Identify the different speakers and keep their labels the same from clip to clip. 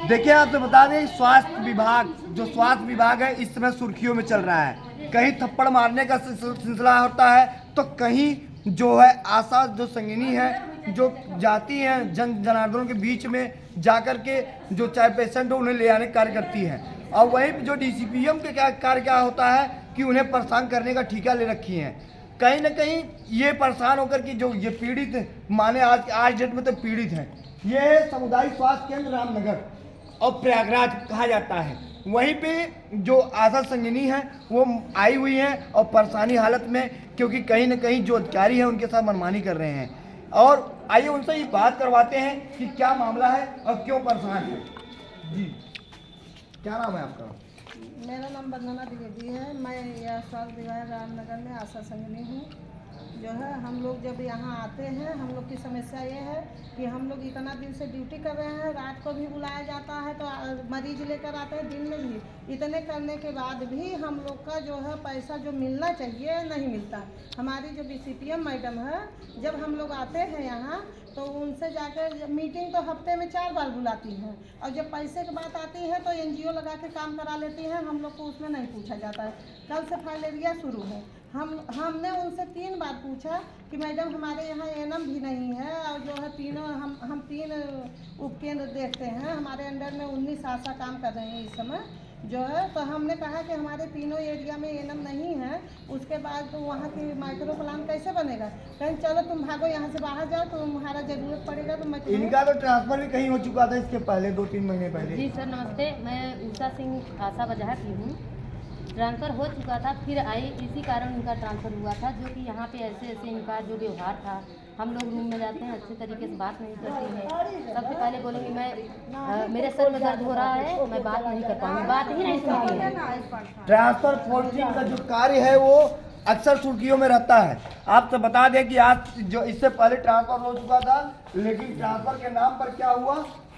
Speaker 1: देखिए आपसे बता दें, जो स्वास्थ्य विभाग है इस समय सुर्खियों में चल रहा है। कहीं थप्पड़ मारने का सिलसिला होता है तो कहीं जो है आशा जो संगिनी है जो जाती हैं जन जनार्दनों के बीच में जाकर के जो चाहे पेशेंट हो उन्हें ले आने का कार्य करती हैं। और वहीं जो डीसीपीएम के कार्य क्या होता है कि उन्हें परेशान करने का ठेका ले रखी हैं। कहीं ना कहीं ये परेशान होकर कि जो ये पीड़ित माने आज डेट में तो पीड़ित हैं। ये सामुदायिक स्वास्थ्य केंद्र रामनगर और प्रयागराज कहा जाता है। वहीं पे जो आशा संगिनी है वो आई हुई है और परेशानी हालत में, क्योंकि कहीं ना कहीं जो अधिकारी हैं उनके साथ मनमानी कर रहे हैं। और आइए उनसे ये बात करवाते हैं कि क्या मामला है और क्यों परेशान है। जी, क्या नाम है आपका?
Speaker 2: मेरा नाम वंदना द्विवेदी है। मैं यह स्वास्थ्य विभाग रामनगर में आशा संगिनी हूँ। जो है हम लोग जब यहाँ आते हैं, हम लोग की समस्या ये है कि हम लोग इतना दिन से ड्यूटी कर रहे हैं, रात को भी बुलाया जाता है तो मरीज लेकर आते हैं, दिन में भी। इतने करने के बाद भी हम लोग का जो है पैसा जो मिलना चाहिए नहीं मिलता। हमारी जो डीसीपीएम मैडम है, जब हम लोग आते हैं यहाँ तो उनसे जाकर मीटिंग तो हफ्ते में 4 बार बुलाती हैं, और जब पैसे की बात आती है तो एनजीओ लगा के काम करा लेती हैं। हम लोग को उसमें नहीं पूछा जाता है। कल से फाइलेरिया शुरू है। हमने उनसे 3 बार पूछा कि मैडम हमारे यहाँ एएनएम भी नहीं है, और जो है तीनों हम 3 उपकेंद्र देखते हैं। हमारे अंडर में 19 आशा काम कर रहे हैं इस समय जो है। तो हमने कहा कि हमारे तीनों एरिया में एएनएम नहीं है, उसके बाद तो वहाँ की माइक्रो प्लान कैसे बनेगा? कहीं चलो तुम भागो यहाँ से बाहर जाओ, तो तुम्हारा जरूरत पड़ेगा तो मैं।
Speaker 1: इनका तो ट्रांसफर भी कहीं हो चुका था इसके पहले 2-3 महीने पहले।
Speaker 3: जी सर नमस्ते, मैं उषा सिंह आशा बजहा की हूँ। ट्रांसफ़र हो चुका था, फिर आई, इसी कारण उनका ट्रांसफ़र हुआ था। जो कि यहाँ पे ऐसे इनका जो व्यवहार था, हम लोग रूम में जाते हैं अच्छे तरीके से बात नहीं करती है। सबसे पहले बोलेंगे मैं मेरे सर में दर्द हो रहा है, मैं बात नहीं कर पाऊँगी, बात ही नहीं सुनती है।
Speaker 1: ट्रांसफर फोर्सिंग का जो कार्य है वो अक्सर सुर्खियों में रहता है। आपसे बता दें कि आज जो इससे पहले ट्रांसफर हो चुका था, लेकिन ट्रांसफर के नाम पर क्या हुआ,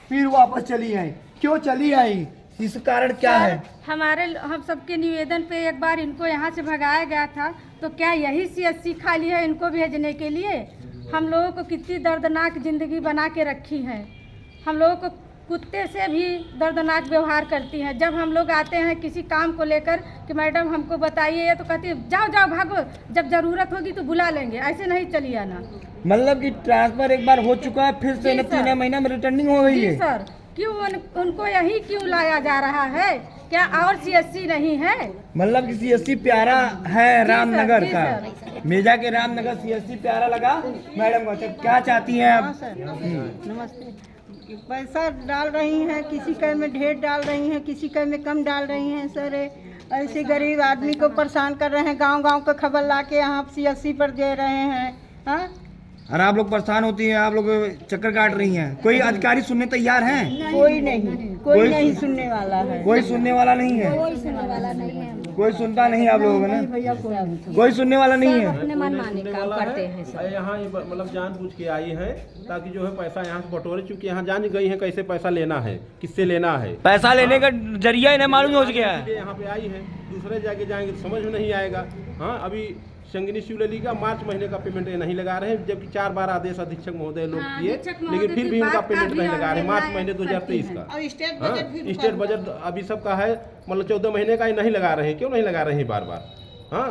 Speaker 1: फिर वापस चली आई। क्यों चली आई, इस कारण क्या है?
Speaker 4: हम सबके निवेदन पे एक बार इनको यहाँ से भगाया गया था, तो क्या यही सीएससी खाली है इनको भेजने के लिए? हम लोगों को कितनी दर्दनाक ज़िंदगी बना के रखी है। हम लोगों को कुत्ते से भी दर्दनाक व्यवहार करती हैं। जब हम लोग आते हैं किसी काम को लेकर कि मैडम हमको बताइए, तो कहती है जाओ जाओ भागो, जब ज़रूरत होगी तो बुला लेंगे, ऐसे नहीं चली आना।
Speaker 1: मतलब कि ट्रांसफर एक बार हो चुका है, फिर से 3 महीना में रिटर्निंग हो गई है।
Speaker 4: सर क्यों उनको यही क्यों लाया जा रहा है? क्या और सीएससी नहीं है?
Speaker 1: मतलब कि सीएससी प्यारा है रामनगर का, मेजा के रामनगर सीएससी प्यारा लगा मैडम को। क्या चाहती हैं आप?
Speaker 2: नमस्ते। पैसा डाल रही हैं, किसी का में ढेर डाल रही हैं, किसी का में कम डाल रही हैं। सर ऐसे गरीब आदमी को परेशान कर रहे हैं। गांव-गांव का खबर ला के यहाँ सीएससी पर दे रहे हैं। हाँ,
Speaker 1: और आप लोग परेशान होती हैं, आप लोग चक्कर काट रही हैं। कोई अधिकारी सुनने तैयार हैं?
Speaker 2: कोई नहीं सुनने वाला है।
Speaker 1: कोई सुनने वाला नहीं है। कोई सुनता नहीं आप लोगों ने? कोई सुनने वाला नहीं है।
Speaker 3: अपने मनमानी काम करते हैं सब।
Speaker 5: यहाँ मतलब जानबूझ के आई है ताकि जो है पैसा यहाँ से बटोरे, चूंकि यहाँ जान गई है कैसे पैसा लेना है, किससे लेना है।
Speaker 1: पैसा लेने का जरिया इन्हें मालूम हो गया है।
Speaker 5: यहाँ पे आई है, दूसरे जगह जाएंगे तो समझ में नहीं आएगा। हाँ, अभी संगिनी शिवलली का मार्च महीने का पेमेंट नहीं लगा रहे हैं, जबकि 4 बार आदेश अधीक्षक महोदय लोग किए, लेकिन फिर भी उनका पेमेंट नहीं लगा रहे। मार्च महीने 2023 का।
Speaker 2: और
Speaker 5: स्टेट बजट अभी सबका है, मतलब 14 महीने का ही नहीं लगा रहे हैं। क्यों नहीं लगा रहे हैं बार बार? हाँ,